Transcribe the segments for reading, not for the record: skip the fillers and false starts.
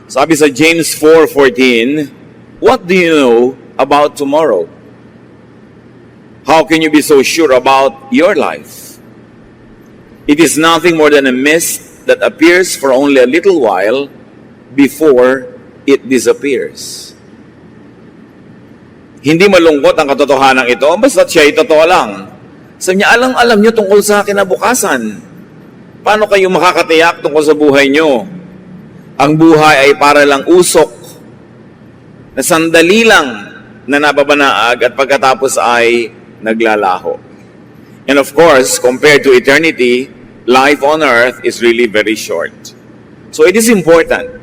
Sabi sa James 4:14, what do you know about tomorrow? How can you be so sure about your life? It is nothing more than a mist that appears for only a little while before it disappears. Hindi malungkot ang katotohanan ito, basta siya ay totoo lang. Sabi niya, alam niyo tungkol sa kinabukasan. Paano kayo makakatiyak tungkol sa buhay niyo? Ang buhay ay para lang usok na sandali lang na nababanaag at pagkatapos ay naglalaho. And of course, compared to eternity, life on earth is really very short. So it is important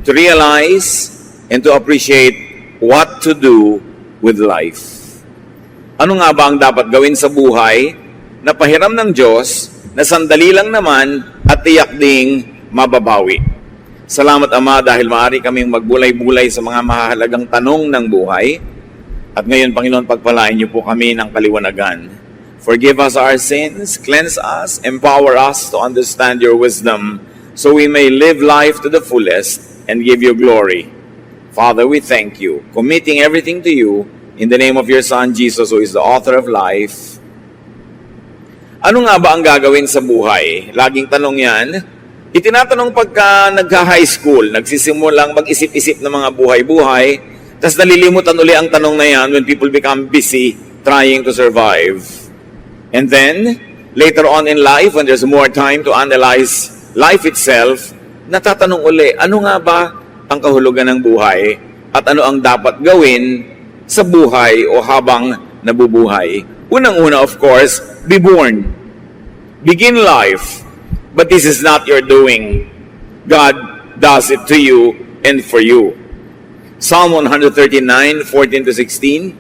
to realize and to appreciate what to do with life. Ano nga ba ang dapat gawin sa buhay na pahiram ng Diyos na sandali lang naman at tiyak ding mababawi? Salamat Ama dahil maaari kaming magbulay-bulay sa mga mahalagang tanong ng buhay. At ngayon, Panginoon, pagpalain niyo po kami ng kaliwanagan. Forgive us our sins, cleanse us, empower us to understand your wisdom so we may live life to the fullest and give you glory. Father, we thank you, committing everything to you in the name of your Son, Jesus, who is the author of life. Ano nga ba ang gagawin sa buhay? Laging tanong yan. Itinatanong pagka nagka-high school, nagsisimulang mag-isip-isip ng mga buhay-buhay, tapos nalilimutan uli ang tanong na yan when people become busy trying to survive. And then, later on in life, when there's more time to analyze life itself, natatanong uli, ano nga ba ang kahulugan ng buhay at ano ang dapat gawin sa buhay o habang nabubuhay. Unang-una, of course, be born. Begin life. But this is not your doing. God does it to you and for you. Psalm 139:14-16.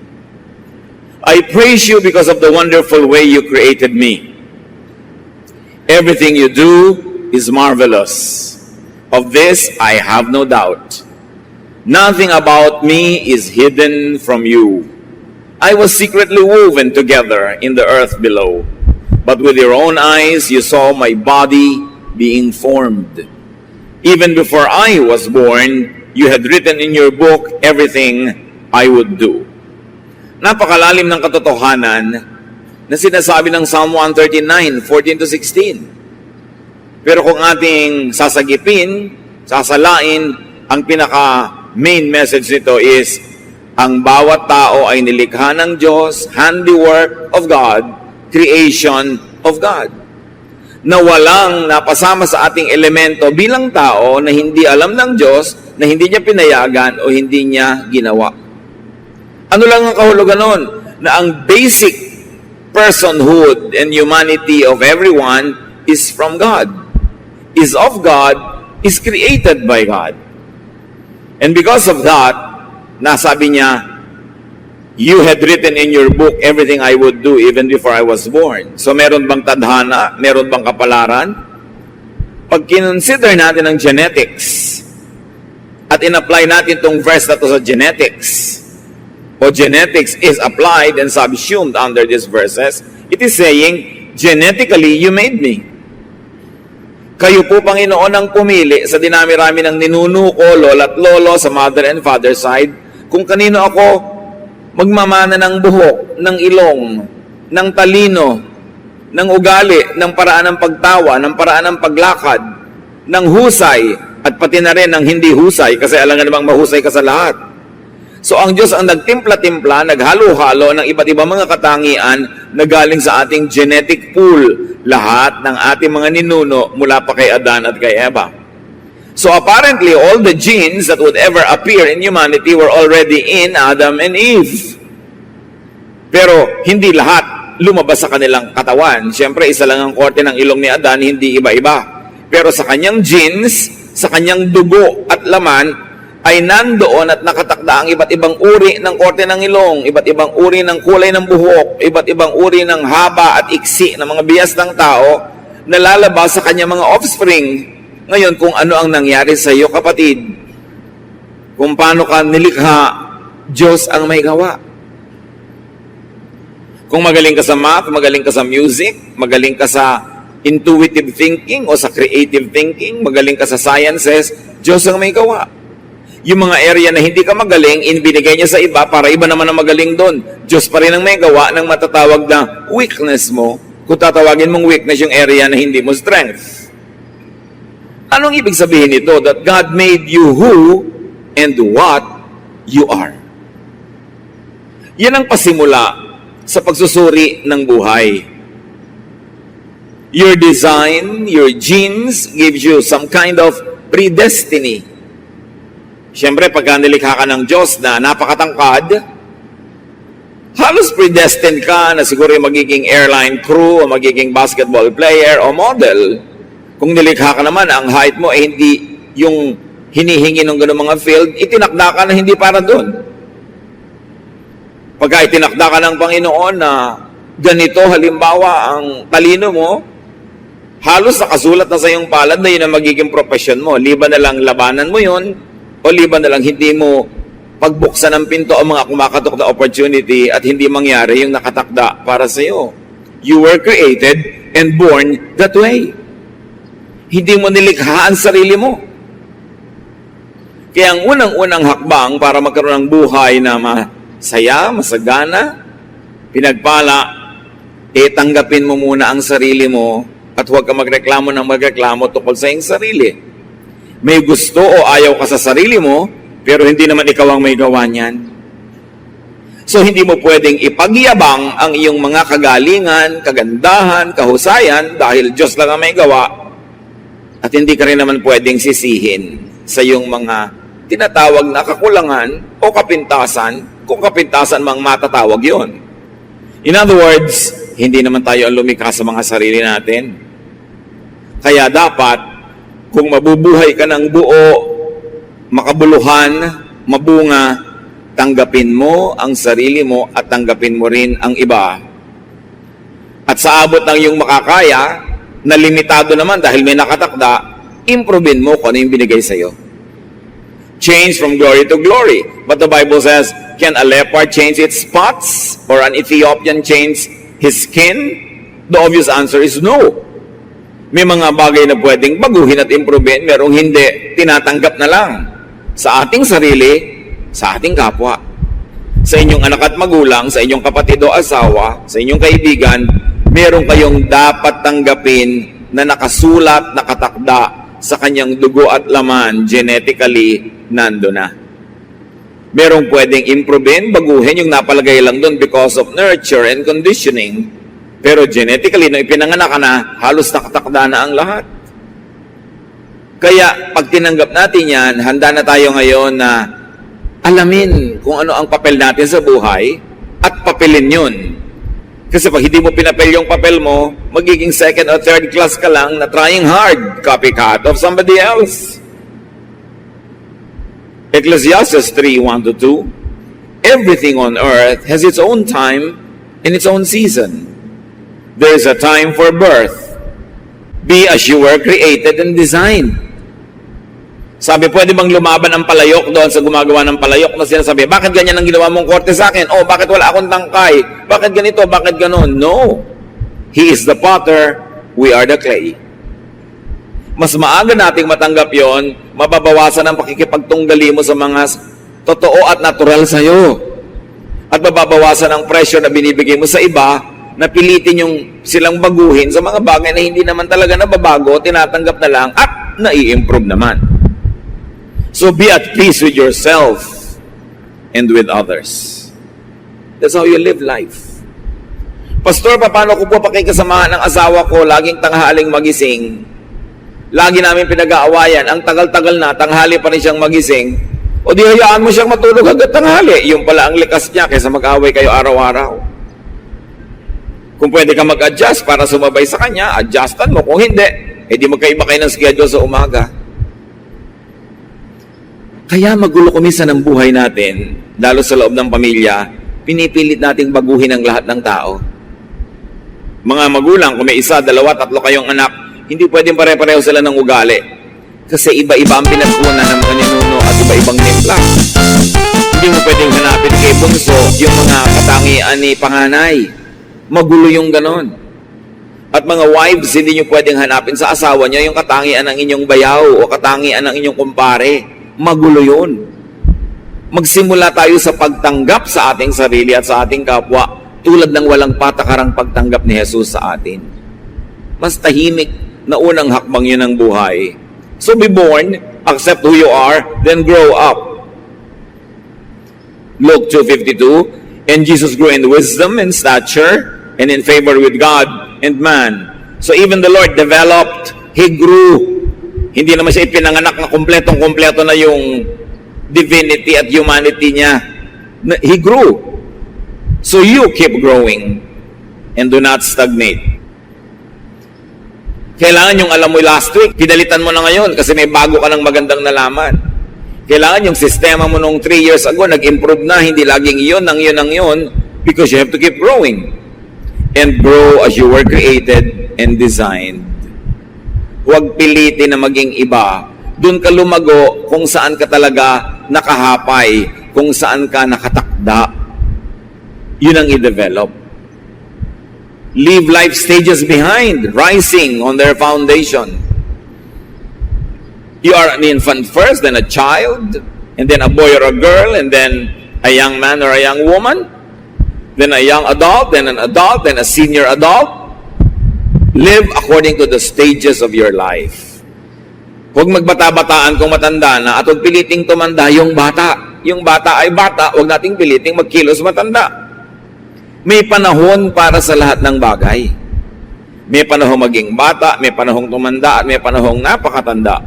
I praise you because of the wonderful way you created me. Everything you do is marvelous. Of this I have no doubt. Nothing about me is hidden from you. I was secretly woven together in the earth below. But with your own eyes you saw my body being formed. Even before I was born, you had written in your book everything I would do. Napakalalim ng katotohanan na sinasabi ng Psalm 139:14-16. Pero kung ating sasagipin, sasalain, ang pinaka-main message nito is, ang bawat tao ay nilikha ng Diyos, handiwork of God, creation of God. Na walang napasama sa ating elemento bilang tao na hindi alam ng Diyos, na hindi niya pinayagan o hindi niya ginawa. Ano lang ang kahulugan nun? Na ang basic personhood and humanity of everyone is from God. Is of God, is created by God. And because of that, nasabi niya, you had written in your book everything I would do even before I was born. So meron bang tadhana? Meron bang kapalaran? Pag kinonsider natin ang genetics, at in-apply natin itong verse na to sa genetics, o genetics is applied and subsumed under these verses, it is saying, genetically, you made me. Kayo po, Panginoon, ang pumili sa dinami-rami ng ninuno ko, lola't lolo, sa mother and father side, kung kanino ako magmamana ng buhok, ng ilong, ng talino, ng ugali, ng paraan ng pagtawa, ng paraan ng paglakad, ng husay, at pati na rin ng hindi husay, kasi alam nga namang mahusay ka sa lahat. So ang Diyos ang nagtimpla-timpla, naghalo-halo ng iba't ibang mga katangian na galing sa ating genetic pool, lahat ng ating mga ninuno mula pa kay Adan at kay Eva. So apparently, all the genes that would ever appear in humanity were already in Adam and Eve. Pero hindi lahat lumabas sa kanilang katawan. Siyempre, isa lang ang korte ng ilong ni Adan, hindi iba-iba. Pero sa kanyang genes, sa kanyang dugo at laman, ay nandoon at nakatakda ang iba't ibang uri ng korte ng ilong, iba't ibang uri ng kulay ng buhok, iba't ibang uri ng haba at iksi ng mga biyas ng tao na lalabas sa kanyang mga offspring. Ngayon, kung ano ang nangyari sa iyo, kapatid, kung paano ka nilikha, Diyos ang may gawa. Kung magaling ka sa math, magaling ka sa music, magaling ka sa intuitive thinking o sa creative thinking, magaling ka sa sciences, Diyos ang may gawa. Yung mga area na hindi ka magaling, binigay niya sa iba para iba naman ang magaling doon. Diyos pa rin ang may gawa ng matatawag na weakness mo, kung tatawagin mong weakness yung area na hindi mo strength. Anong ibig sabihin nito? That God made you who and what you are. Yan ang pasimula sa pagsusuri ng buhay. Your design, your genes gives you some kind of predestiny. Siyempre, pagka nilikha ka ng Diyos na napakatangkad, halos predestined ka na siguro yung magiging airline crew o magiging basketball player o model. Kung nilikha ka naman, ang height mo ay hindi yung hinihingi ng gano'ng mga field, itinakda ka na hindi para doon. Pagka itinakda ka ng Panginoon na ganito, halimbawa, ang talino mo, halos nakasulat na sa iyong palad na yun ang magiging profession mo. Liban na lang labanan mo yun, o liban na lang hindi mo pagbuksan ng pinto ang mga kumakatok na opportunity at hindi mangyari yung nakatakda para sa iyo. You were created and born that way. Hindi mo nilikha ang sarili mo. Kaya ang unang-unang hakbang para magkaroon ng buhay na masaya, masagana, pinagpala, tanggapin mo muna ang sarili mo at huwag ka magreklamo ng magreklamo tungkol sa iyong sarili. May gusto o ayaw ka sa sarili mo, pero hindi naman ikaw ang may gawa niyan. So hindi mo pwedeng ipagyabang ang iyong mga kagalingan, kagandahan, kahusayan dahil Diyos lang ang may gawa at hindi ka rin naman pwedeng sisihin sa iyong mga tinatawag na kakulangan o kapintasan kung kapintasan mang matatawag yon. In other words, hindi naman tayo ang lumikha sa mga sarili natin. Kaya dapat kung mabubuhay ka ng buo, makabuluhan, mabunga, tanggapin mo ang sarili mo at tanggapin mo rin ang iba. At sa abot ng iyong makakaya, na limitado naman dahil may nakatakda, improvein mo kung ano yung binigay sa iyo. Change from glory to glory. But the Bible says, can a leopard change its spots? Or an Ethiopian change his skin? The obvious answer is no. May mga bagay na pwedeng baguhin at improvein, merong hindi, tinatanggap na lang sa ating sarili, sa ating kapwa. Sa inyong anak at magulang, sa inyong kapatid o asawa, sa inyong kaibigan, meron kayong dapat tanggapin na nakasulat, nakatakda sa kanyang dugo at laman, genetically, nando na. Merong pwedeng improvein, baguhin yung napalagay lang doon because of nurture and conditioning. Pero genetically, nung ipinanganak ka na, halos nakatakda na ang lahat. Kaya, pag tinanggap natin yan, handa na tayo ngayon na alamin kung ano ang papel natin sa buhay at papelin yun. Kasi pag hindi mo pinapel yung papel mo, magiging second or third class ka lang na trying hard, copycat of somebody else. Ecclesiastes 3:1-2, everything on earth has its own time and its own season. There is a time for birth. Be as you were created and designed. Sabi, pwede bang lumaban ang palayok doon sa gumagawa ng palayok na sinasabi, bakit ganyan ang ginawa mong korte sa akin? Oh, bakit wala akong tangkay? Bakit ganito? Bakit ganon? No. He is the potter, we are the clay. Mas maaga nating matanggap yon, mababawasan ang pakikipagtunggali mo sa mga totoo at natural sa'yo. At mababawasan ang pressure na binibigay mo sa iba, na pilitin yung silang baguhin sa mga bagay na hindi naman talaga nababago, tinatanggap na lang at nai-improve naman. So be at peace with yourself and with others. That's how you live life. Pastor, paano ko po pakikasamahan ng asawa ko, laging tanghaling magising? Lagi namin pinag-aawayan, ang tagal-tagal na, tanghali pa rin siyang magising. O di hayaan mo siyang matulog hanggang tanghali. Yung pala ang likas niya kaysa mag-away kayo araw-araw. Kung pwede ka mag-adjust para sumabay sa kanya, adjustan mo. Kung hindi, di magkaiba kayo ng schedule sa umaga. Kaya magulo kumisa ng buhay natin, lalo sa loob ng pamilya, pinipilit nating baguhin ang lahat ng tao. Mga magulang, kung may isa, dalawa, tatlo kayong anak, hindi pwedeng pare-pareho sila ng ugali. Kasi iba-iba ang pinagkunan ng mga ninuno at iba-ibang timpla. Hindi mo pwedeng hanapin kay bunso yung mga katangian ni panganay. Magulo yung ganon. At mga wives, hindi nyo pwedeng hanapin sa asawa nyo yung katangian ng inyong bayaw o katangian ng inyong kumpare. Magulo yun. Magsimula tayo sa pagtanggap sa ating sarili at sa ating kapwa tulad ng walang patakarang pagtanggap ni Jesus sa atin. Mas tahimik na unang hakbang yun ng buhay. So be born, accept who you are, then grow up. Luke 2:52, and Jesus grew in wisdom and stature and in favor with God and man. So even the Lord developed, He grew. Hindi naman siya ipinanganak na kompletong-kompleto na yung divinity at humanity niya. He grew. So you keep growing and do not stagnate. Kailangan yung alam mo last week, pinalitan mo na ngayon kasi may bago ka ng magandang nalaman. Kailangan yung sistema mo nung 3 years ago, nag-improve na, hindi laging yun, because you have to keep growing. And grow as you were created and designed. Huwag pilitin na maging iba. Doon ka lumago kung saan ka talaga nakahapay, kung saan ka nakatakda. Yun ang i-develop. Leave life stages behind, rising on their foundation. You are an infant first, then a child, and then a boy or a girl, and then a young man or a young woman, then a young adult, then an adult, then a senior adult. Live according to the stages of your life. Huwag magbata-bataan kung matanda na at huwag piliting tumanda yung bata. Yung bata ay bata, huwag nating piliting magkilos matanda. May panahon para sa lahat ng bagay. May panahong maging bata, may panahong tumanda, at may panahong napakatanda.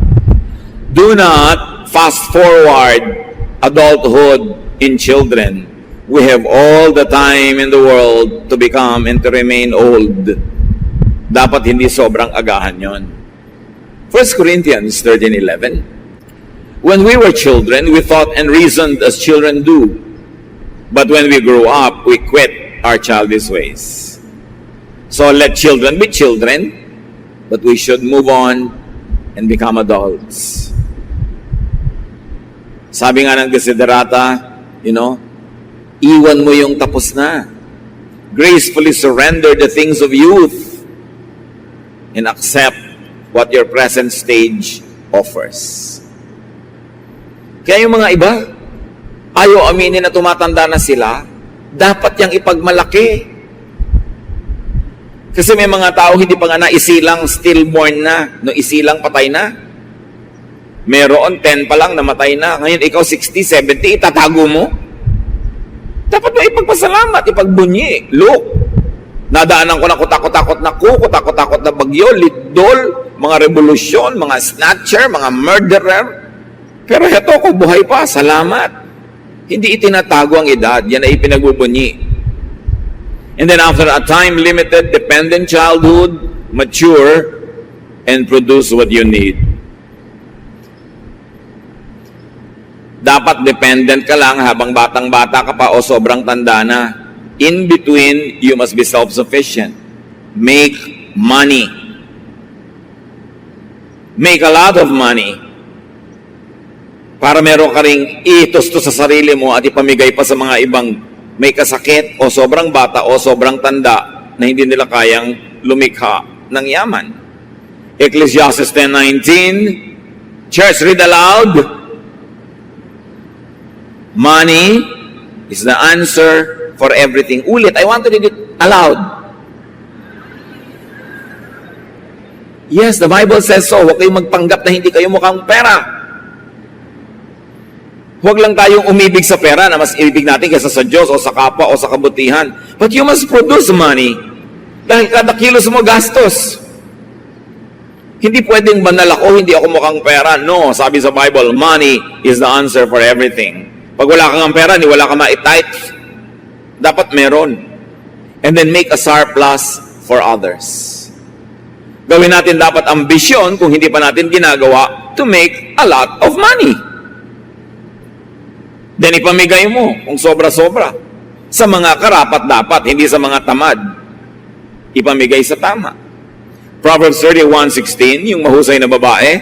Do not fast forward adulthood in children. We have all the time in the world to become and to remain old. Dapat hindi sobrang agahan yon. 1 Corinthians 13:11. When we were children, we thought and reasoned as children do. But when we grew up, we quit our childish ways. So let children be children, but we should move on and become adults. Sabi nga ng Desiderata, iwan mo yung tapos na. Gracefully surrender the things of youth and accept what your present stage offers. Kaya yung mga iba, ayaw aminin na tumatanda na sila, dapat yang ipagmalaki. Kasi may mga tao hindi pa nga naisilang stillborn na, no isilang patay na. Meron 10 pa lang namatay na. Ngayon ikaw 60, 70, itatago mo? Dapat mo ipagpasalamat, ipagbunyi. Look, nadaanan ko na kutakot-takot na bagyo, lidol, mga revolusyon, mga snatcher, mga murderer. Pero heto ko, buhay pa, salamat. Hindi itinatago ang edad, yan ay ipinagbubunyi. And then after a time-limited, dependent childhood, mature, and produce what you need. Dapat dependent ka lang habang batang-bata ka pa o sobrang tanda na. In between, you must be self-sufficient. Make money. Make a lot of money. Para meron ka ring itustos sa sarili mo at ipamigay pa sa mga ibang may kasakit o sobrang bata o sobrang tanda na hindi nila kayang lumikha ng yaman. Ecclesiastes 10:19. Church, read aloud. Money is the answer for everything. Ulit, I want to read it aloud. Yes, the Bible says so. Huwag kayong magpanggap na hindi kayo mukhang pera. Huwag lang tayong umibig sa pera na mas ibig natin kaysa sa Diyos o sa kapwa o sa kabutihan. But you must produce money. Dahil kada kilos mo gastos. Hindi pwedeng banal ako, hindi ako mukhang pera. No, sabi sa Bible, money is the answer for everything. Pag wala kang pera, wala ka ma-tithe, dapat meron. And then make a surplus for others. Gawin natin dapat ambisyon kung hindi pa natin ginagawa to make a lot of money. Then ipamigay mo kung sobra-sobra. Sa mga karapat-dapat, hindi sa mga tamad. Ipamigay sa tama. Proverbs 31:16, yung mahusay na babae,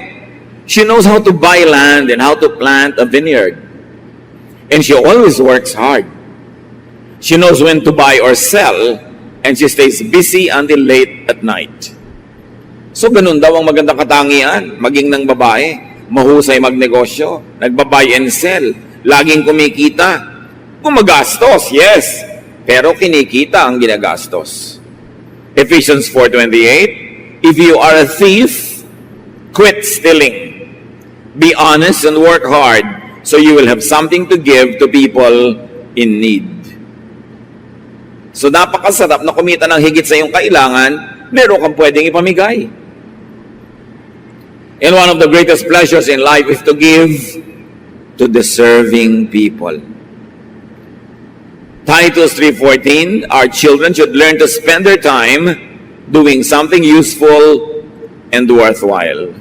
she knows how to buy land and how to plant a vineyard. And she always works hard. She knows when to buy or sell and she stays busy until late at night. So ganun daw ang magandang katangian, maging ng babae, mahusay magnegosyo, nagba-buy and sell, laging kumikita, gumagastos, yes, pero kinikita ang ginagastos. Ephesians 4:28, if you are a thief, quit stealing. Be honest and work hard so you will have something to give to people in need. So napakasarap na kumita ng higit sa iyong kailangan, meron kang pwedeng ipamigay. And one of the greatest pleasures in life is to give to deserving people. Titus 3:14, our children should learn to spend their time doing something useful and worthwhile.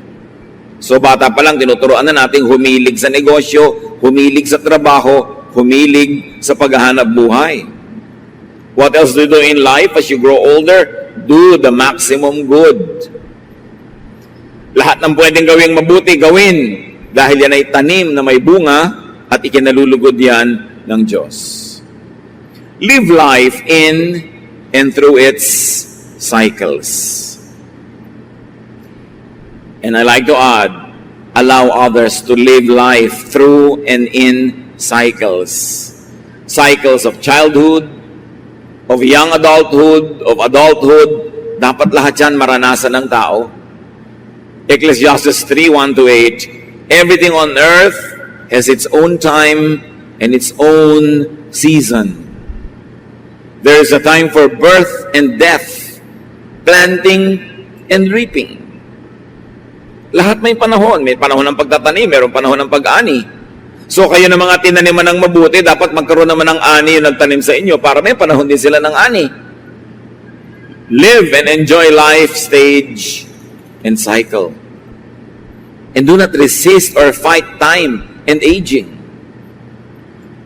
So bata pa lang, tinuturoan na natin humilig sa negosyo, humilig sa trabaho, humilig sa paghahanap buhay. What else do you do in life as you grow older? Do the maximum good. Lahat ng pwedeng gawing mabuti, gawin. Dahil yan ay tanim na may bunga at ikinalulugod yan ng Diyos. Live life in and through its cycles. And I like to add, allow others to live life through and in cycles. Cycles of childhood, of young adulthood, of adulthood. Dapat lahat yan maranasan ng tao. Ecclesiastes 3:1-8, everything on earth has its own time and its own season. There is a time for birth and death, planting and reaping. Lahat may panahon. May panahon ng pagtatanim, mayroong panahon ng pag-ani. So kayo na mga tinaniman ng mabuti, dapat magkaroon naman ng ani yung nagtanim sa inyo para may panahon din sila ng ani. Live and enjoy life stage and cycle. And do not resist or fight time and aging.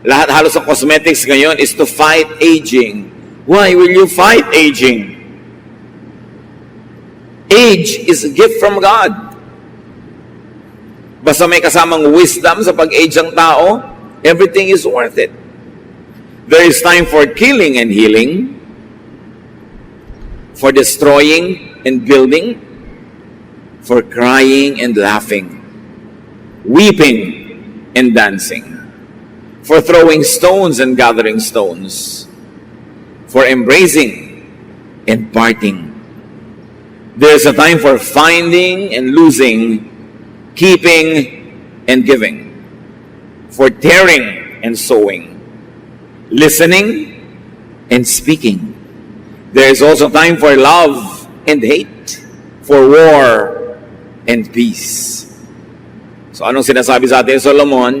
Lahat halos sa cosmetics ngayon is to fight aging. Why will you fight aging? Age is a gift from God. Basta may kasamang wisdom sa pag-age ng tao, everything is worth it. There is time for killing and healing, for destroying and building, for crying and laughing, weeping and dancing, for throwing stones and gathering stones, for embracing and parting. There is a time for finding and losing, keeping and giving, for tearing and sowing, listening and speaking. There is also time for love and hate, for war and peace. So anong sinasabi sa atin, Solomon?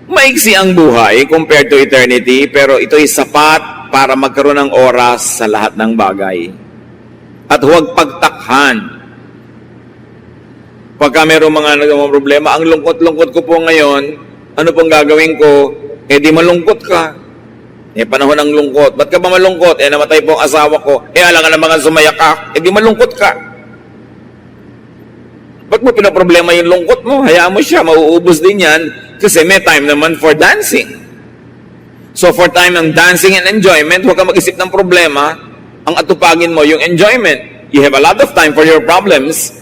Maiksi ang buhay compared to eternity, pero ito'y sapat para magkaroon ng oras sa lahat ng bagay. At huwag pagtakhan. Pagka mayroong mga problema, ang lungkot-lungkot ko po ngayon, ano pong gagawin ko? Eh di malungkot ka. Eh panahon ng lungkot. Ba't ka ba malungkot? Eh namatay po ang asawa ko. Eh alangan na mga sumaya ka. Eh di malungkot ka. Ba't mo pinaproblema yung lungkot mo? Hayaan mo siya, mauubos din yan. Kasi may time naman for dancing. So for time ng dancing and enjoyment, huwag ka mag-isip ng problema. Ang atupagin mo yung enjoyment. You have a lot of time for your problems.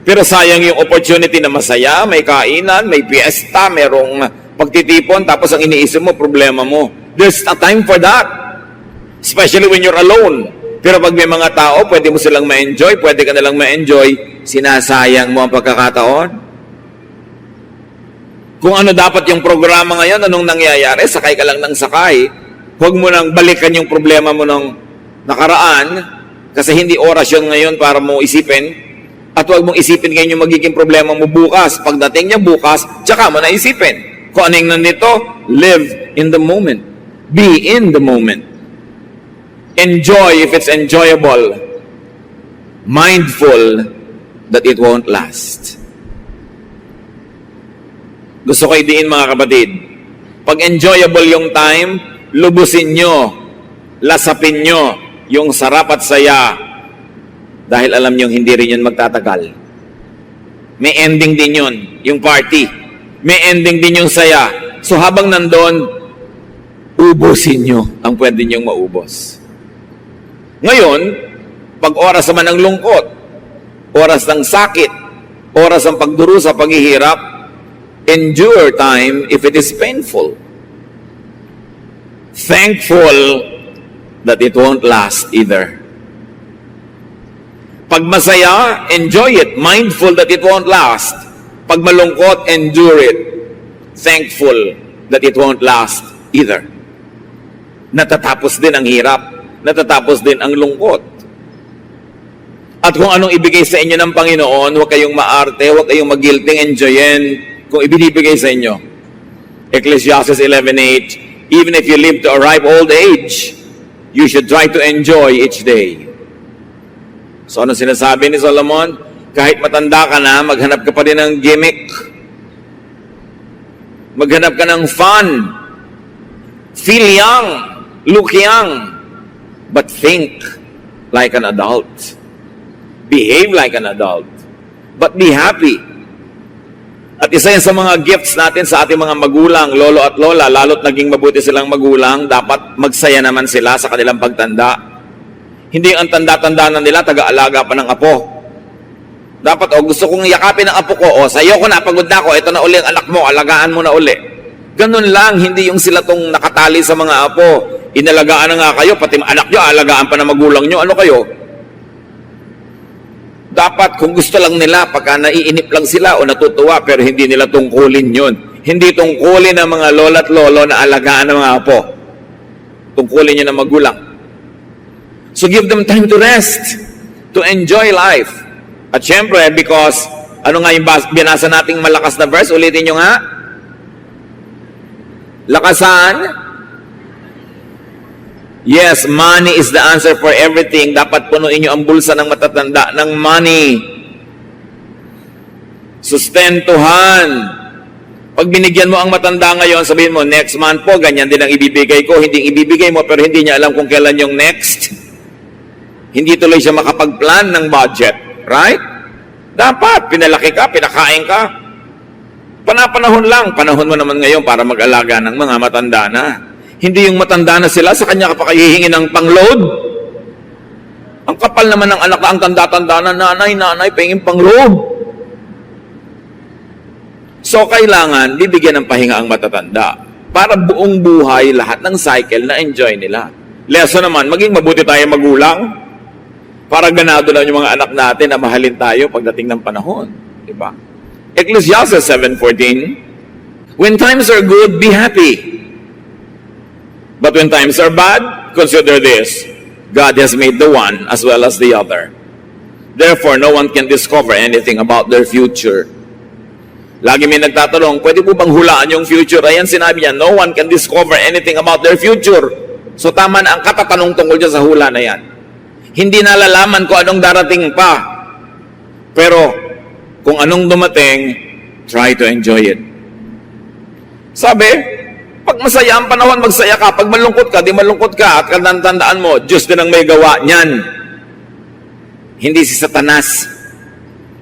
Pero sayang yung opportunity na masaya, may kainan, may fiesta, merong pagtitipon, tapos ang iniisip mo, problema mo. There's a time for that. Especially when you're alone. Pero pag may mga tao, pwede mo silang ma-enjoy, pwede ka nalang ma-enjoy, sinasayang mo ang pagkakataon. Kung ano dapat yung programa ngayon, anong nangyayari, sakay ka lang ng sakay. Huwag mo nang balikan yung problema mo ng nakaraan, kasi hindi oras yun ngayon para mo isipin. At huwag mong isipin ngayon yung magiging problema mo bukas. Pagdating niya bukas, tsaka mo na isipin. Kung ano yung nandito, live in the moment. Be in the moment. Enjoy if it's enjoyable. Mindful that it won't last. Gusto ko idiin mga kapatid, pag enjoyable yung time, lubusin nyo, lasapin nyo yung sarap at saya. Dahil alam nyo, hindi rin yun magtatagal. May ending din yun, yung party. May ending din yung saya. So habang nandun, ubusin nyo ang pwede nyong maubos. Ngayon, pag oras naman ng lungkot, oras ng sakit, oras ng pagdurusa, paghihirap, endure time if it is painful. Thankful that it won't last either. Pag masaya, enjoy it. Mindful that it won't last. Pag malungkot, endure it. Thankful that it won't last either. Natatapos din ang hirap. Natatapos din ang lungkot. At kung anong ibigay sa inyo ng Panginoon, huwag kayong maarte, huwag kayong magilting, enjoyin kung ibinibigay sa inyo. Ecclesiastes 11:8, even if you live to a ripe old age, you should try to enjoy each day. So ano sinasabi ni Solomon? Kahit matanda ka na, maghanap ka pa rin ng gimmick. Maghanap ka ng fun. Feel young. Look young. But think like an adult. Behave like an adult. But be happy. At isa yan sa mga gifts natin sa ating mga magulang, lolo at lola, lalo't naging mabuti silang magulang, dapat magsaya naman sila sa kanilang pagtanda. Hindi ang tanda-tanda na nila, taga-alaga pa ng apo. Dapat, gusto kong yakapin ang apo ko, sa'yo ko na, pagod na ako, ito na uli ang anak mo, alagaan mo na uli. Ganun lang, hindi yung sila tong nakatali sa mga apo. Inalagaan na nga kayo, pati anak nyo, alagaan pa ng magulang nyo, ano kayo? Dapat, kung gusto lang nila, pagka naiinip lang sila o natutuwa, pero hindi nila tungkulin yun. Hindi tungkulin ng mga lola at lolo na alagaan ng mga apo. Tungkulin nyo ng magulang. So give them time to rest, to enjoy life. At syempre, because, ano nga yung binasa nating malakas na verse? Ulitin nyo nga. Lakasan. Yes, money is the answer for everything. Dapat punuin nyo ang bulsa ng matatanda ng money. Sustentuhan. Pag binigyan mo ang matanda ngayon, sabihin mo, next month po, ganyan din ang ibibigay ko. Hindi ibibigay mo, pero hindi niya alam kung kailan yung next. Hindi tuloy siya makapag-plan ng budget. Right? Dapat, pinalaki ka, pinakain ka. Panahon lang. Panahon mo naman ngayon para mag-alaga ng mga matanda na. Hindi yung matanda na sila, sa kanya ka pa kahihingi ng pang-load. Ang kapal naman ng anak na ang tanda-tanda na, nanay, pahingin pang-load. So, kailangan bibigyan ng pahinga ang matatanda para buong buhay, lahat ng cycle na enjoy nila. Lesson naman, maging mabuti tayo magulang. Para ganado lang yung mga anak natin na mahalin tayo pagdating ng panahon. Diba? Ecclesiastes 7:14, when times are good, be happy. But when times are bad, consider this, God has made the one as well as the other. Therefore, no one can discover anything about their future. Lagi may nagtatanong, pwede po bang hulaan yung future? Ayan, sinabi niya, no one can discover anything about their future. So tama na ang katatanong tungkol dyan sa hula na yan. Hindi nalalaman kung anong darating pa. Pero, kung anong dumating, try to enjoy it. Sabi, pag masaya ang panahon, magsaya ka. Pag malungkot ka, di malungkot ka. At tandaan mo, Diyos din ang may gawa niyan. Hindi si Satanas.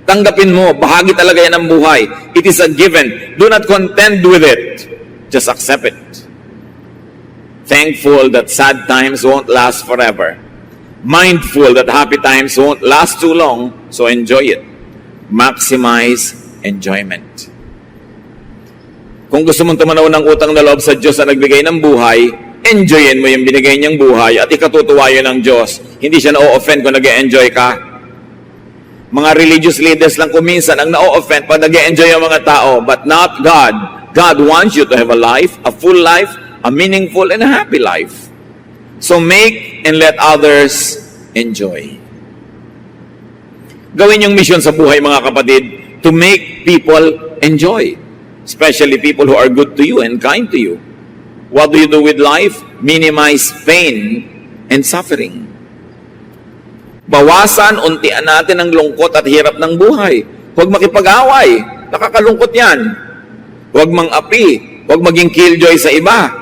Tanggapin mo, bahagi talaga yan ng buhay. It is a given. Do not contend with it. Just accept it. Thankful that sad times won't last forever. Mindful that happy times won't last too long, so enjoy it. Maximize enjoyment. Kung gusto mong tumanaw ng utang na loob sa Diyos na nagbigay ng buhay, enjoyin mo yung binigay niyang buhay at ikatutuwa yun ng Diyos. Hindi siya na-o-offend kung nag-e-enjoy ka. Mga religious leaders lang kuminsan ang na-o-offend pag nag-e-enjoy ang mga tao, but not God. God wants you to have a life, a full life, a meaningful and a happy life. So make and let others enjoy. Gawin yung mission sa buhay, mga kapatid, to make people enjoy. Especially people who are good to you and kind to you. What do you do with life? Minimize pain and suffering. Bawasan, untian natin ang lungkot at hirap ng buhay. Huwag makipag-away. Nakakalungkot yan. Huwag mang-api. Huwag maging killjoy sa iba.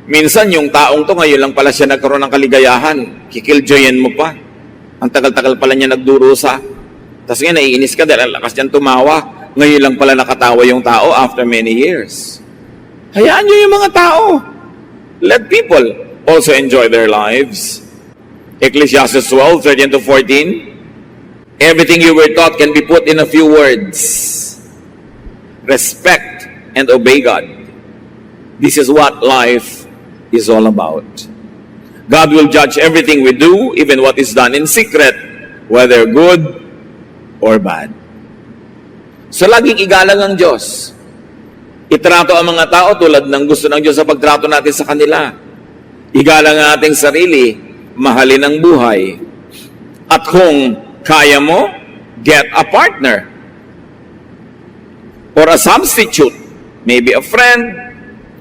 Minsan, yung taong to, ngayon lang pala siya nagkaroon ng kaligayahan. Kikilljoyin mo pa. Ang tagal-tagal pala niya nagdurusa. Tapos ngayon, naiinis ka dahil ang lakas niyang tumawa. Ngayon lang pala nakatawa yung tao after many years. Hayaan niyo yung mga tao. Let people also enjoy their lives. Ecclesiastes 12:13 to 14. Everything you were taught can be put in a few words. Respect and obey God. This is what life is all about. God will judge everything we do, even what is done in secret, whether good or bad. So laging igalang ang Diyos. Itrato ang mga tao tulad ng gusto ng Diyos sa pagtrato natin sa kanila. Igalang ang ating sarili, mahalin ang buhay. At kung kaya mo, get a partner. Or a substitute. Maybe a friend.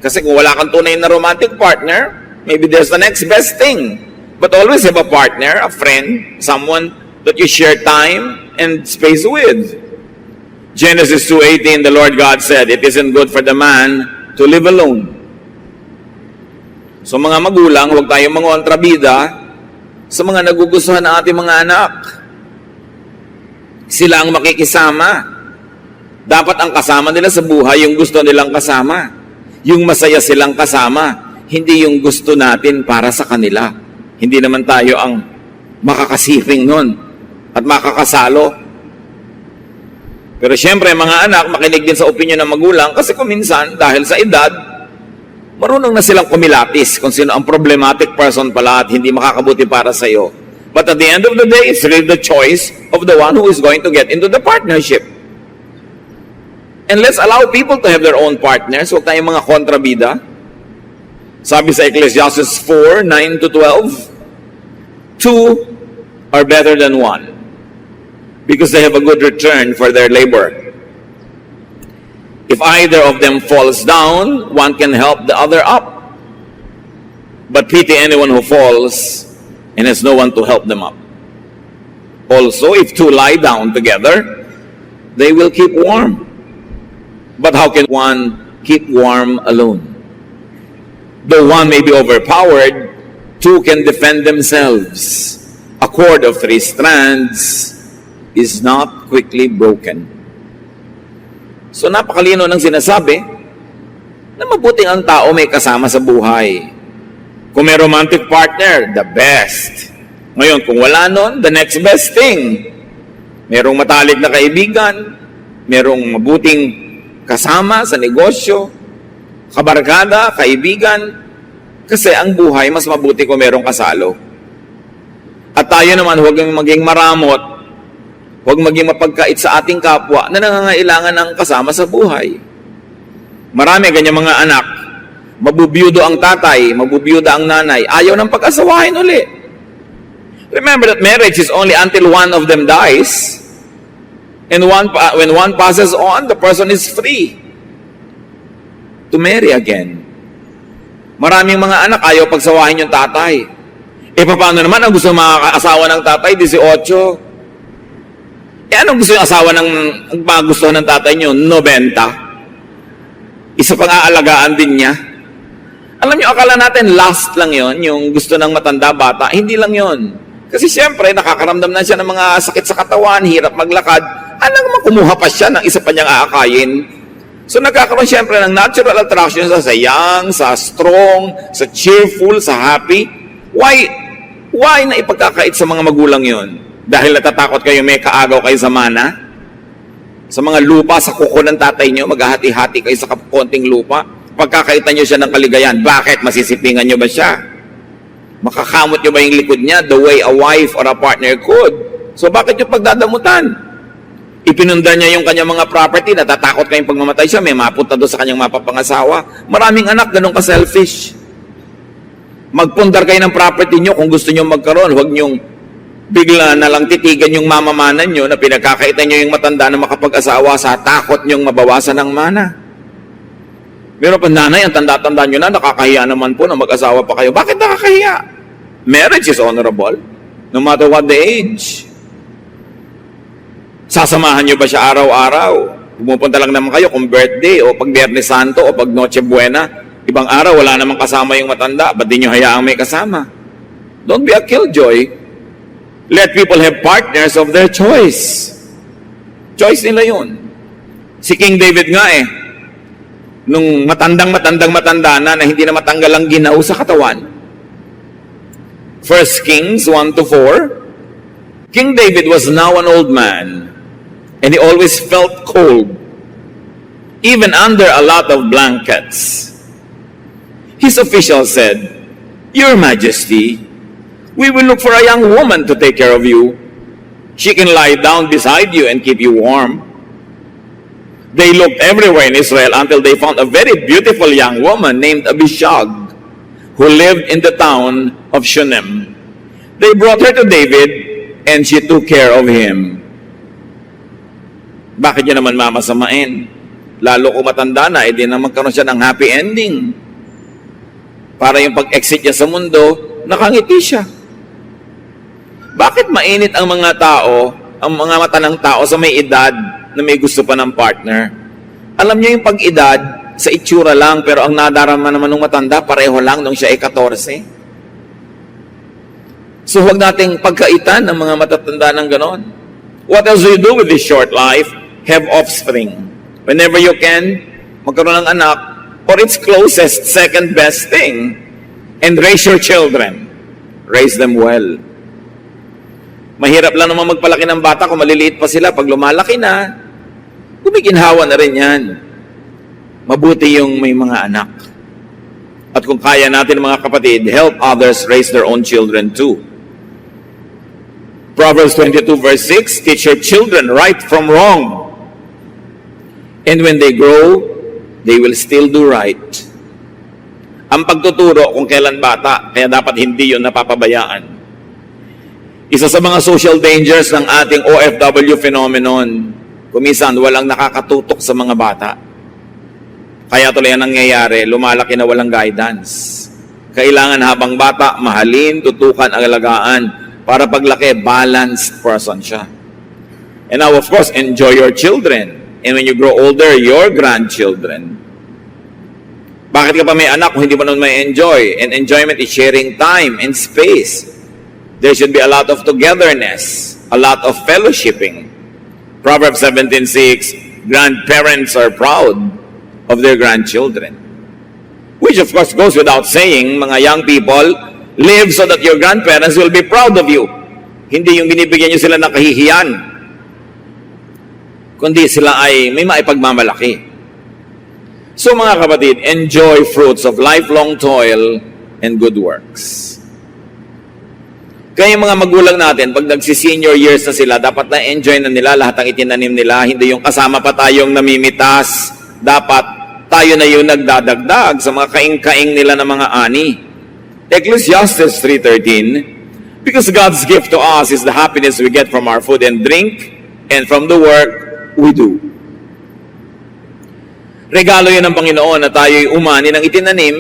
Kasi kung wala kang tunay na romantic partner, maybe there's the next best thing. But always have a partner, a friend, someone that you share time and space with. Genesis 2:18, the Lord God said, "It isn't good for the man to live alone." So mga magulang, huwag tayong mangontrabida sa mga nagugustuhan ng ating mga anak. Sila ang makikisama. Dapat ang kasama nila sa buhay, yung gusto nilang kasama. Yung masaya silang kasama, hindi yung gusto natin para sa kanila. Hindi naman tayo ang makakasiring nun at makakasalo. Pero siyempre, mga anak, makinig din sa opinion ng magulang kasi kung minsan, dahil sa edad, marunong na silang kumilatis kung sino ang problematic person pala at hindi makakabuti para sa iyo. But at the end of the day, it's really the choice of the one who is going to get into the partnership. And let's allow people to have their own partners. Huwag tayong mga kontrabida. Sabi sa Ecclesiastes 4:9 to 12, 2 are better than 1 because they have a good return for their labor. If either of them falls down, one can help the other up. But pity anyone who falls and has no one to help them up. Also, if two lie down together, they will keep warm. But how can one keep warm alone? Though one may be overpowered, two can defend themselves. A cord of 3 strands is not quickly broken. So napakalino ng sinasabi na mabuting ang tao may kasama sa buhay. Kung may romantic partner, the best. Ngayon, kung wala nun, the next best thing. Merong matalik na kaibigan, merong mabuting kasama sa negosyo, kabarkada, kaibigan, kasi ang buhay mas mabuti kung merong kasalo. At tayo naman, huwag maging maramot, huwag maging mapagkait sa ating kapwa na nangangailangan ng kasama sa buhay. Marami ganyan mga anak, mabubiyudo ang tatay, mabubiyuda ang nanay, ayaw ng pag-asawahin uli. Remember that marriage is only until one of them dies. And when one passes on, the person is free to marry again. Maraming mga anak ayaw pagsawahin yung tatay. Paano naman ang gusto makakaasawa ng tatay? 18. Anong gusto yung asawa ng gusto ng tatay nyo? 90. Isa pang aalagaan din niya. Alam nyo, akala natin last lang yon, yung gusto ng matanda bata. Hindi lang yon. Kasi siyempre, nakakaramdam na siya ng mga sakit sa katawan, hirap maglakad. Alam mo, kumuha pa siya ng isa pa niyang aakayin. So nagkakaroon siyempre ng natural attraction sa young, sa strong, sa cheerful, sa happy. Why na ipagkakait sa mga magulang yon? Dahil natatakot kayo may kaagaw kayo sa mana? Sa mga lupa, sa kuko ng tatay nyo, maghahati-hati kayo sa konting lupa. Pagkakaitan nyo siya ng kaligayan, bakit? Masisipingan nyo ba siya? Makakamot nyo ba yung likod niya the way a wife or a partner could? So bakit yung pagdadamutan? Ipinunda niya yung kanyang mga property, natatakot kayong pagmamatay siya, may mapunta doon sa kanyang mapapangasawa. Maraming anak, ganun ka-selfish. Magpundar kayo ng property nyo kung gusto nyo magkaroon. Huwag nyong bigla na lang titigan yung mamamanan nyo na pinagkakaitan nyo yung matanda na makapag-asawa sa takot nyong mabawasan ng mana. Meron pa nanay, ang tanda-tanda nyo na, nakakahiya naman po na mag-asawa pa kayo. Bakit nakakahiya? Marriage is honorable, no matter what the age. Sasamahan nyo ba siya araw-araw? Pumupunta lang naman kayo kung birthday o pag Biyernes Santo o pag Noche Buena. Ibang araw, wala namang kasama yung matanda. Ba't di nyo hayaang may kasama? Don't be a killjoy. Let people have partners of their choice. Choice nila yun. Si King David nga nung matanda na hindi na matanggal ang ginaw sa katawan. 1 Kings 1 to 4. King David was now an old man, and he always felt cold, even under a lot of blankets. His officials said, "Your Majesty, we will look for a young woman to take care of you. She can lie down beside you and keep you warm." They looked everywhere in Israel until they found a very beautiful young woman named Abishag, who lived in the town of Shunem. They brought her to David, and she took care of him. Bakit niya naman mamasamain? Lalo kung matanda na, edi na magkaroon siya ng happy ending. Para yung pag-exit niya sa mundo, nakangiti siya. Bakit mainit ang mga tao, ang mga mata ng tao sa may edad na may gusto pa ng partner? Alam niyo yung pag-edad, sa itsura lang, pero ang nadarama naman ng matanda, pareho lang nung siya ay 14. So huwag nating pagkaitan ng mga matatanda ng ganon. What else do you do with this short life? Have offspring. Whenever you can, magkaroon ng anak, or its closest, second best thing, and raise your children. Raise them well. Mahirap lang naman magpalaki ng bata kung maliliit pa sila. Pag lumalaki na, gumiginhawa na rin yan. Mabuti yung may mga anak. At kung kaya natin mga kapatid, help others raise their own children too. Proverbs 22 verse 6, teach your children right from wrong. And when they grow, they will still do right. Ang pagtuturo kung kailan bata, kaya dapat hindi yun napapabayaan. Isa sa mga social dangers ng ating OFW phenomenon, kumisan walang nakakatutok sa mga bata. Kaya tuloy ang nangyayari, lumalaki na walang guidance. Kailangan habang bata, mahalin, tutukan, alagaan, para paglaki, balanced person siya. And now, of course, enjoy your children. And when you grow older, your grandchildren. Bakit ka pa may anak kung hindi mo nun may enjoy? And enjoyment is sharing time and space. There should be a lot of togetherness, a lot of fellowshipping. Proverbs 17:6, grandparents are proud of their grandchildren. Which of course goes without saying, mga young people, live so that your grandparents will be proud of you. Hindi yung binibigyan nyo sila ng kahihiyan, kundi sila ay may maipagmamalaki. So mga kapatid, enjoy fruits of lifelong toil and good works. Kaya yung mga magulang natin, pag nagsi-senior years na sila, dapat na-enjoy na nila lahat ng itinanim nila. Hindi yung kasama pa tayong namimitas. Dapat tayo na yung nagdadagdag sa mga kaing-kaing nila ng mga ani. Ecclesiastes 3:13, because God's gift to us is the happiness we get from our food and drink and from the work we do. Regalo yun ng Panginoon na tayo'y umani ng itinanim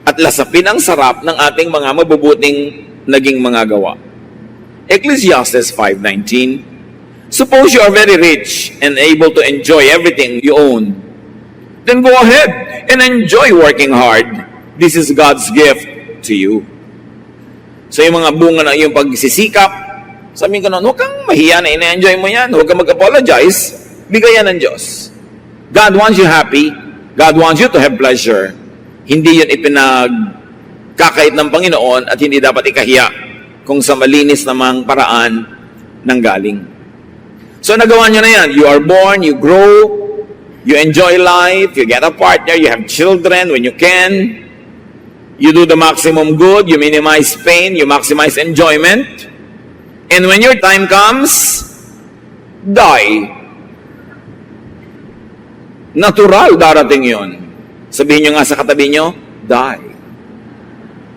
at lasapin ang sarap ng ating mga mabubuting naging mga gawa. Ecclesiastes 5:19, suppose you are very rich and able to enjoy everything you own. Then go ahead and enjoy working hard. This is God's gift to you. So yung mga bunga ng iyong pagsisikap, sabihin ka nun, huwag kang mahiya na ina-enjoy mo yan. Huwag kang mag-apologize. Bigayan ng Diyos. God wants you happy. God wants you to have pleasure. Hindi yun ipinagkakait ng Panginoon at hindi dapat ikahiya kung sa malinis namang paraan ng galing. So nagawa niyo na yan. You are born, you grow, you enjoy life, you get a partner, you have children when you can. You do the maximum good, you minimize pain, you maximize enjoyment. And when your time comes, die. Natural darating yon. Sabihin nyo nga sa katabi nyo, die.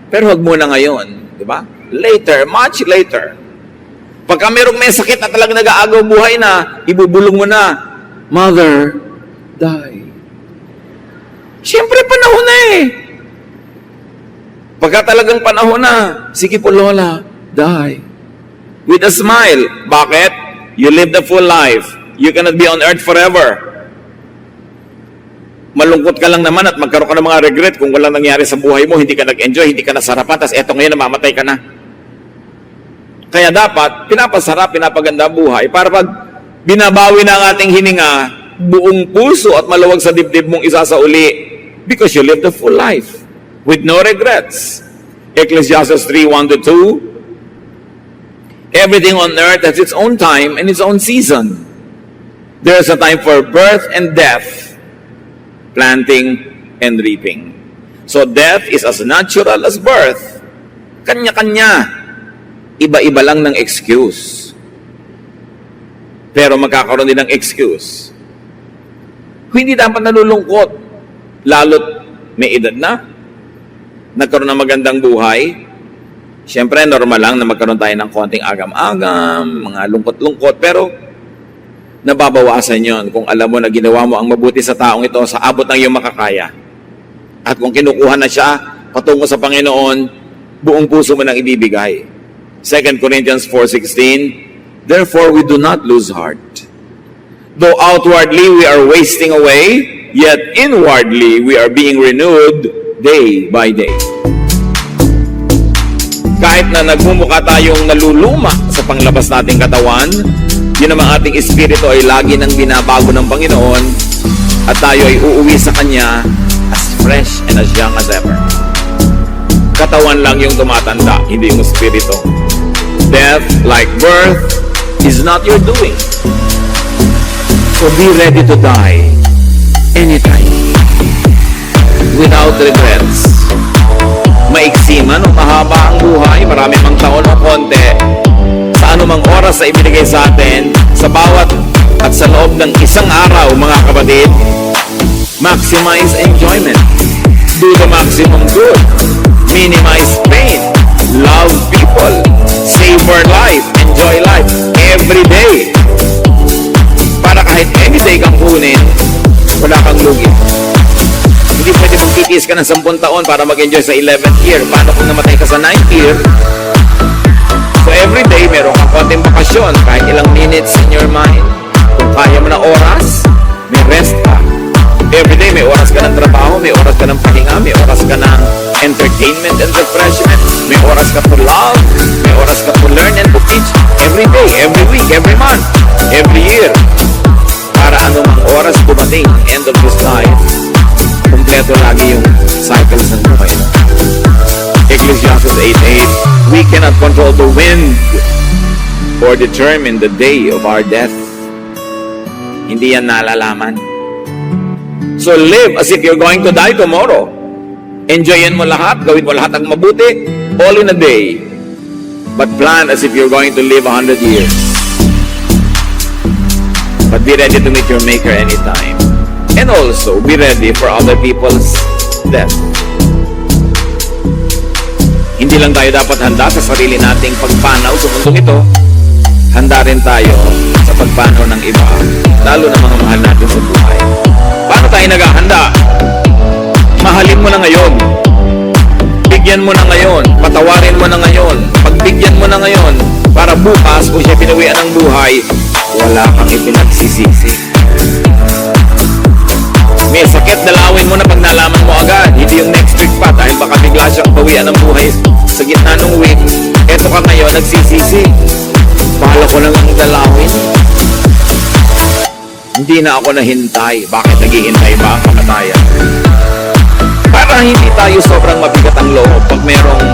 Pero huwag muna ngayon, di ba? Later, much later. Pagka merong may sakit na talagang nag-aagaw buhay na, ibubulong mo na, mother, die. Siyempre, panahon na eh. Pagka talagang panahon na, sige po lola, die. With a smile. Bakit? You live the full life. You cannot be on earth forever. Malungkot ka lang naman at magkaroon ka ng mga regret kung walang nangyari sa buhay mo, hindi ka nag-enjoy, hindi ka nasarapan, tapos eto ngayon namamatay ka na. Kaya dapat, pinapasarap, pinapaganda buhay para pag binabawi na ang ating hininga, buong puso at maluwag sa dibdib mong isasauli because you live the full life with no regrets. Ecclesiastes 3:1-2. Everything on earth has its own time and its own season. There is a time for birth and death, planting and reaping. So death is as natural as birth. Kanya-kanya. Iba-iba lang ng excuse. Pero magkakaroon din ng excuse. Hindi dapat nalulungkot. Lalo't may edad na. Nagkaroon ng magandang buhay. Siyempre, normal lang na magkaroon tayo ng konting agam-agam, mga lungkot-lungkot. Pero, nababawasan yon kung alam mo na ginawa mo ang mabuti sa taong ito sa abot ng iyong makakaya. At kung kinukuha na siya patungo sa Panginoon, buong puso mo nang ibibigay. 2 Corinthians 4:16, therefore we do not lose heart. Though outwardly we are wasting away, yet inwardly we are being renewed day by day. Kahit na nagmumukha tayong naluluma sa panglabas nating katawan, yun naman ating espiritu ay lagi nang binabago ng Panginoon at tayo ay uuwi sa Kanya as fresh and as young as ever. Katawan lang yung tumatanda, hindi yung espiritu. Death, like birth, is not your doing. So be ready to die anytime, without regrets. Maiksi man o mahaba ang buhay, marami mang taon o konti, sa anumang oras na ibinigay sa atin, sa bawat at sa loob ng isang araw, mga kapatid, maximize enjoyment. Do the maximum good. Minimize pain. Love people. Savor life. Enjoy life. Every day. Para kahit any day kang kunin, wala kang lugi. Hindi pwede mong titiis ka ng 10 taon para mag-enjoy sa 11th year. Paano kung namatay ka sa 9th year? So every day, meron kang konting bakasyon. Kahit ilang minutes in your mind. Kung kaya mo na oras, may rest ka. Every day, may oras ka ng trabaho, may oras ka ng pahinga, may oras ka ng entertainment and refreshment, may oras ka to love, may oras ka to learn and to teach. Every day, every week, every month, every year. Para anumang oras dumating, end of this life, kumpleto lagi yung cycles ng buhay. Ecclesiastes 8:8, we cannot control the wind or determine the day of our death. Hindi yan nalalaman. So live as if you're going to die tomorrow. Enjoyin mo lahat, gawin mo lahat ng mabuti, all in a day. But plan as if you're going to live 100 years. But be ready to meet your Maker anytime. And also, be ready for other people's death. Hindi lang tayo dapat handa sa sarili nating pagpanaw sa mundong ito, handa rin tayo sa pagpanaw ng iba, lalo na mga mahal natin sa buhay. Paano tayo naghahanda? Mahalin mo na ngayon. Bigyan mo na ngayon. Patawarin mo na ngayon. Pagbigyan mo na ngayon. Para bukas, kung siya pinawian ng buhay, wala kang ipinagsisisi. May sakit, dalawin mo na pag nalaman mo agad. Hindi yung next week pa dahil baka bigla siyang pawian ng buhay sa gitna ng week. Eto ka ngayon, nagsisisi. Bahala ko na lang dalawin. Hindi na ako nahintay. Bakit naghihintay ba ang kamatayan? Para hindi tayo sobrang mabigat ang loob pag merong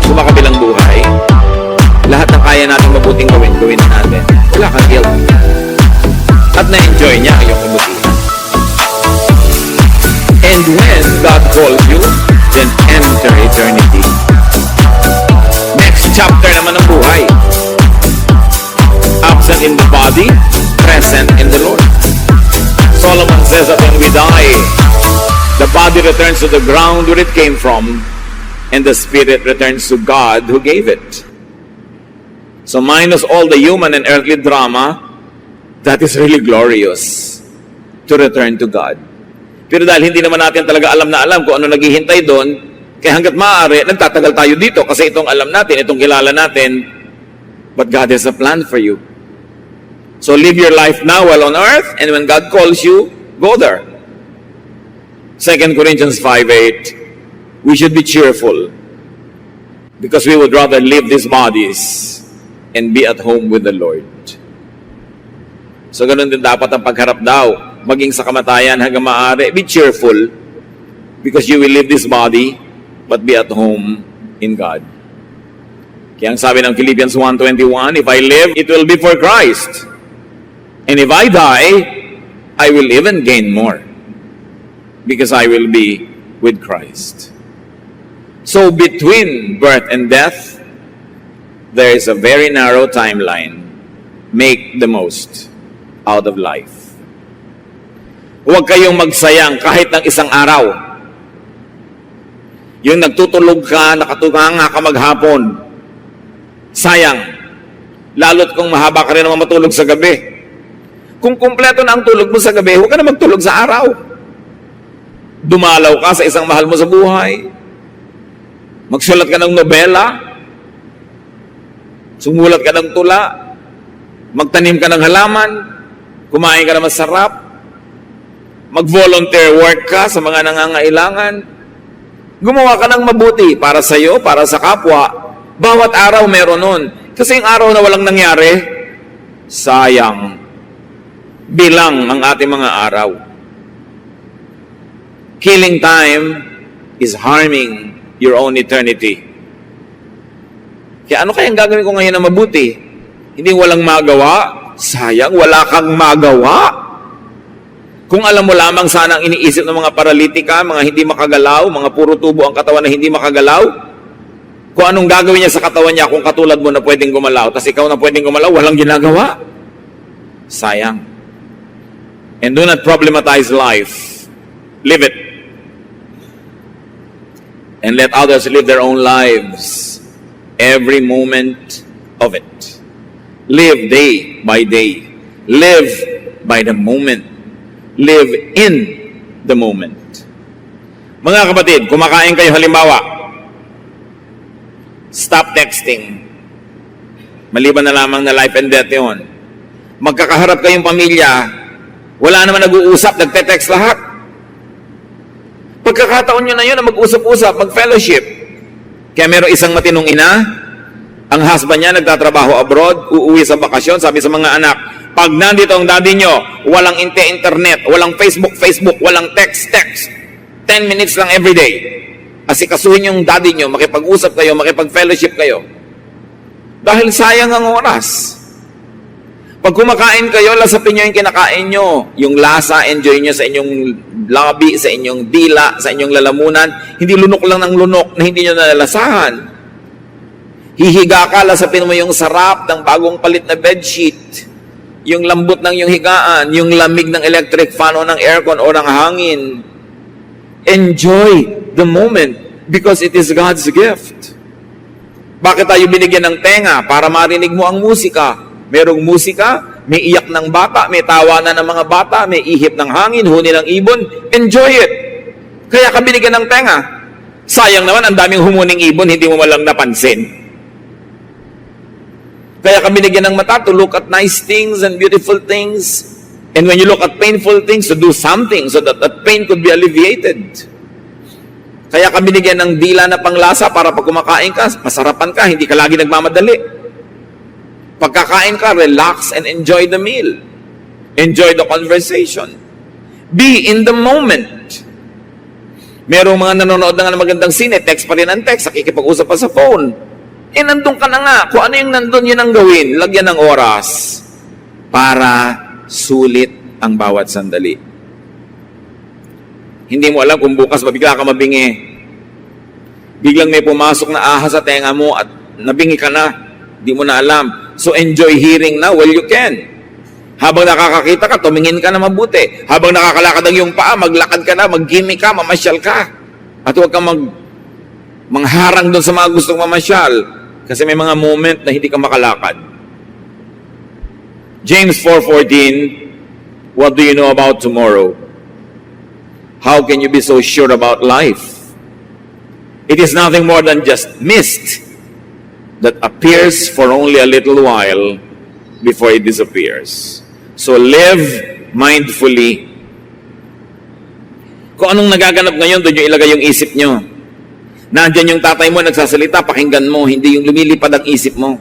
kumakabilang buhay, lahat ng kaya natin mabuting gawin na natin. Wala kang guilt. At na-enjoy niya ang iyong kabutihan. And when God calls you, then enter eternity. Next chapter naman ng buhay. Absent in the body, present in the Lord. Solomon says that when we die, the body returns to the ground where it came from, and the spirit returns to God who gave it. So minus all the human and earthly drama, that is really glorious to return to God. Pero dahil hindi naman natin talaga alam na alam kung ano naghihintay doon, kaya hanggat maaari, nagtatagal tayo dito kasi itong alam natin, itong kilala natin, but God has a plan for you. So live your life now while on earth, and when God calls you, go there. 2 Corinthians 5:8, we should be cheerful because we would rather leave these bodies and be at home with the Lord. So ganun din dapat ang pagharap daw, maging sa kamatayan hanggang maaari. Be cheerful because you will leave this body but be at home in God. Kaya ang sabi ng Philippians 1:21, if I live, it will be for Christ. And if I die, I will even gain more. Because I will be with Christ. So between birth and death, there is a very narrow timeline. Make the most out of life. Huwag kayong magsayang kahit ng isang araw. Yung nagtutulog ka, nakatunganga ka maghapon, sayang. Lalo't kung mahaba ka rin naman matulog sa gabi. Kung kumpleto na ang tulog mo sa gabi, huwag ka na magtulog sa araw. Dumalaw ka sa isang mahal mo sa buhay. Magsulat ka ng nobela. Sumulat ka ng tula. Magtanim ka ng halaman. Kumain ka na masarap. Mag-volunteer work ka sa mga nangangailangan. Gumawa ka ng mabuti para sa iyo, para sa kapwa. Bawat araw meron nun. Kasi yung araw na walang nangyari, sayang. Bilang ang ating mga araw. Killing time is harming your own eternity. Kaya ano kayang gagawin ko ngayon na mabuti? Hindi walang magawa? Sayang, wala kang magawa. Kung alam mo lamang sana ang iniisip ng mga paralitika, mga hindi makagalaw, mga puro tubo ang katawan na hindi makagalaw, kung anong gagawin niya sa katawan niya kung katulad mo na pwedeng gumalaw, tapos ikaw na pwedeng gumalaw, walang ginagawa. Sayang. And do not problematize life. Live it. And let others live their own lives. Every moment of it. Live day by day. Live by the moment. Live in the moment. Mga kapatid, kumakain kayo halimbawa, stop texting. Maliban na lamang na life and death yun. Magkakaharap kayong pamilya, wala naman nag-uusap, nagte-text lahat. Pagkakataon nyo na yun na mag-usap-usap, mag-fellowship. Kaya meron isang matinong ina, ang husband niya nagtatrabaho abroad, uuwi sa bakasyon, sabi sa mga anak, pag nandito ang daddy nyo, walang internet, walang Facebook, walang text. 10 minutes lang everyday. Asikasuhin yung daddy nyo, makipag-usap kayo, makipag-fellowship kayo. Dahil sayang ang oras. Pag kumakain kayo, lasapin nyo yung kinakain nyo. Yung lasa, enjoy nyo sa inyong labi, sa inyong dila, sa inyong lalamunan. Hindi lunok lang ng lunok na hindi nyo nalalasahan. Hihiga ka, lasapin mo yung sarap ng bagong palit na bedsheet. Yung lambot ng yung higaan, yung lamig ng electric fan o ng aircon o ng hangin. Enjoy the moment because it is God's gift. Bakit tayo binigyan ng tenga? Para marinig mo ang musika. Merong musika, may iyak ng bata, may tawanan ng mga bata, may ihip ng hangin, huni ng ibon. Enjoy it. Kaya ka binigyan ng tenga. Sayang naman, ang daming humuning ibon, hindi mo malang napansin. Kaya ka binigyan ng mata to look at nice things and beautiful things. And when you look at painful things, to do something so that that pain could be alleviated. Kaya ka binigyan ng dila na panglasa para pag kumakain ka, masarapan ka, hindi ka lagi nagmamadali. Pagkakain ka, relax and enjoy the meal. Enjoy the conversation. Be in the moment. Merong mga nanonood na ng magandang sine, text pa rin ang text, nakikipag-usap pa sa phone. Nandun ka na nga. Kung ano yung nandun, yun ang gawin. Lagyan ng oras para sulit ang bawat sandali. Hindi mo alam kung bukas mabigla ka mabingi. Biglang may pumasok na ahas sa tenga mo at nabingi ka na. Hindi mo na alam. So enjoy hearing now while you can. Habang nakakakita ka, tumingin ka na mabuti. Habang nakakalakad ang iyong paa, maglakad ka na, mag-gimmick ka, mamasyal ka. At huwag kang mangharang doon sa mga gustong mamasyal. Kasi may mga moment na hindi ka makalakad. James 4:14, what do you know about tomorrow? How can you be so sure about life? It is nothing more than just mist that appears for only a little while before it disappears. So live mindfully. Kung anong nagaganap ngayon, doon yung ilagay yung isip nyo. Nandiyan yung tatay mo, nagsasalita, pakinggan mo, hindi yung lumilipad ang isip mo.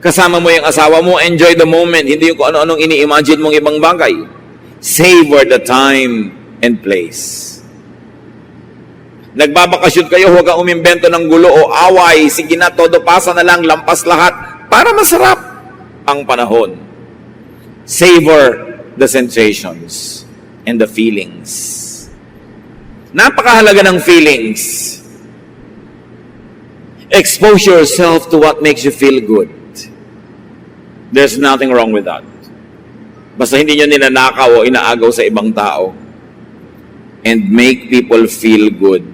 Kasama mo yung asawa mo, enjoy the moment, hindi yung kung ano-anong ini-imagine mong ibang bagay. Savor the time and place. Nagbabakasyon kayo, huwag kang umimbento ng gulo o away. Sige na, todo pasa na lang, lampas lahat para masarap ang panahon. Savor the sensations and the feelings. Napakahalaga ng feelings. Expose yourself to what makes you feel good. There's nothing wrong with that. Basta hindi nyo ninanakaw o inaagaw sa ibang tao. And make people feel good.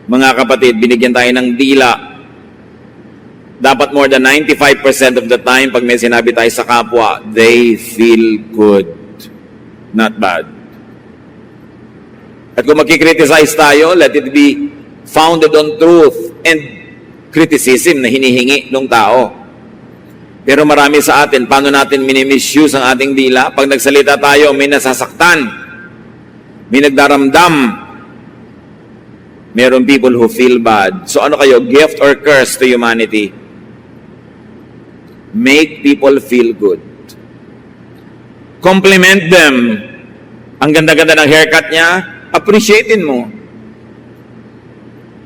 Mga kapatid, binigyan tayo ng dila. Dapat more than 95% of the time, pag may sinabi tayo sa kapwa, they feel good. Not bad. At kung makikriticize tayo, let it be founded on truth and criticism na hinihingi ng tao. Pero marami sa atin, paano natin minimisuse ang ating dila? Pag nagsalita tayo, may nasasaktan, may nagdaramdam. Meron people who feel bad. So ano kayo, gift or curse to humanity? Make people feel good. Compliment them. Ang ganda-ganda ng haircut niya, appreciatein mo.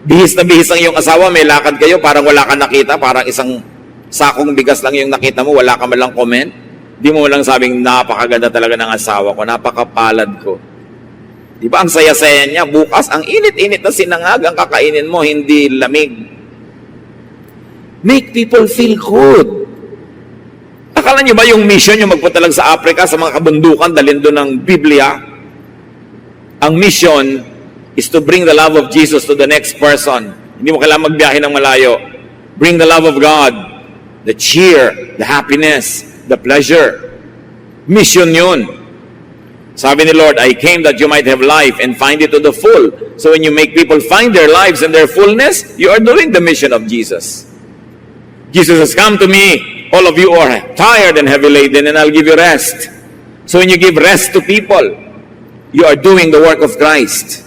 Bihis na bihis ang iyong asawa, may lakad kayo, parang wala ka nakita, parang isang sakong bigas lang yung nakita mo, wala ka man lang comment. Di mo lang sabing, napakaganda talaga ng asawa ko, napakapalad ko. Di ba ang saya-saya niya? Bukas, ang init-init na sinangag ang kakainin mo, hindi lamig. Make people feel good. Akala niyo ba yung mission yung magpunta lang sa Africa, sa mga kabundukan, dalhin doon ng Biblia? Ang mission is to bring the love of Jesus to the next person. Hindi mo kailangan magbiyahe ng malayo. Bring the love of God, the cheer, the happiness, the pleasure. Mission yun. Sabi ni Lord, I came that you might have life and find it to the full. So when you make people find their lives and their fullness, you are doing the mission of Jesus. Jesus has come to me, all of you are tired and heavy laden, and I'll give you rest. So when you give rest to people, you are doing the work of Christ.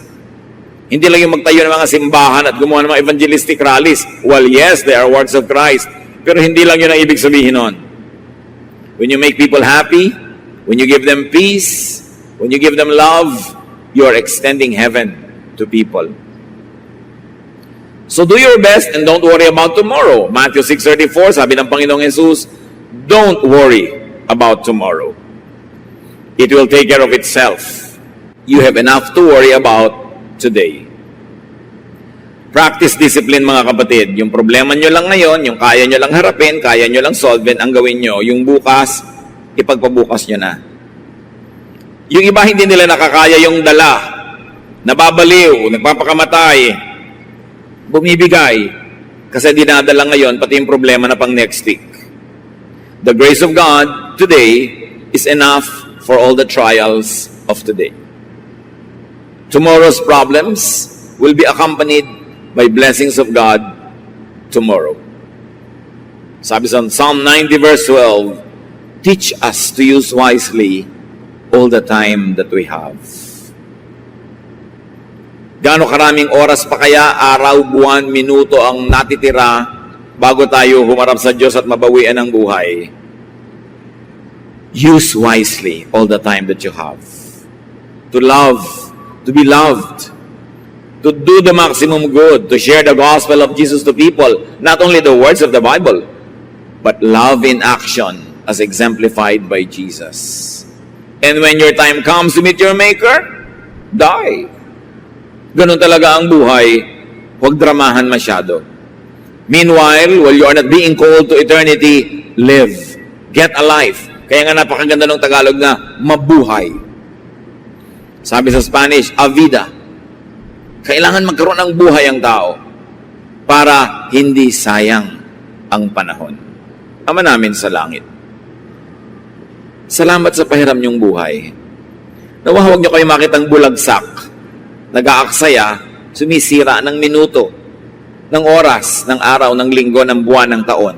Hindi lang yung magtayo ng mga simbahan at gumawa ng mga evangelistic rallies. Well, yes, they are works of Christ. Pero hindi lang yun ang ibig sabihin nun. When you make people happy, when you give them peace, when you give them love, you are extending heaven to people. So do your best and don't worry about tomorrow. Matthew 6:34, sabi ng Panginoong Jesus, don't worry about tomorrow. It will take care of itself. You have enough to worry about today. Practice discipline, mga kapatid. Yung problema nyo lang ngayon, yung kaya nyo lang harapin, kaya nyo lang solve, ang gawin nyo. Yung bukas, ipagpabukas nyo na. Yung iba hindi nila nakakaya yung dala, nababaliw, nagpapakamatay, bumibigay, kasi dinadala ngayon, pati yung problema na pang next week. The grace of God today is enough for all the trials of today. Tomorrow's problems will be accompanied by blessings of God tomorrow. Sabi sa Psalm 90 verse 12, teach us to use wisely all the time that we have. Gaano karaming oras pa kaya, araw, buwan, minuto ang natitira bago tayo humarap sa Diyos at mabawian ang buhay? Use wisely all the time that you have. To love, to be loved, to do the maximum good, to share the gospel of Jesus to people, not only the words of the Bible, but love in action as exemplified by Jesus. And when your time comes to meet your Maker, die. Ganun talaga ang buhay. Huwag dramahan masyado. Meanwhile, while you are not being called to eternity, live. Get a life. Kaya nga napakaganda ng Tagalog na mabuhay. Sabi sa Spanish, a vida. Kailangan magkaroon ng buhay ang tao para hindi sayang ang panahon. Ama namin sa langit, salamat sa pahiram niyong buhay. Nawa huwag niyo kayo makitang bulagsak, nag-aaksaya, sumisira ng minuto, ng oras, ng araw, ng linggo, ng buwan, ng taon.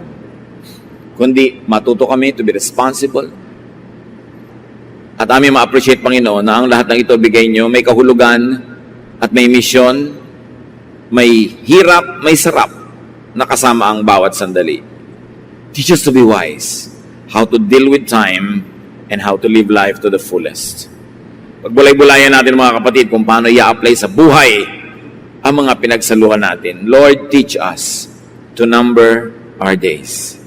Kundi matuto kami to be responsible. At aming ma-appreciate, Panginoon, na ang lahat ng ito bigay niyo, may kahulugan at may misyon, may hirap, may sarap, na kasama ang bawat sandali. Teach us to be wise, how to deal with time, and how to live life to the fullest. Pagbulay-bulayan natin, mga kapatid, kung paano i-apply sa buhay ang mga pinagsaluhan natin. Lord, teach us to number our days.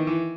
you.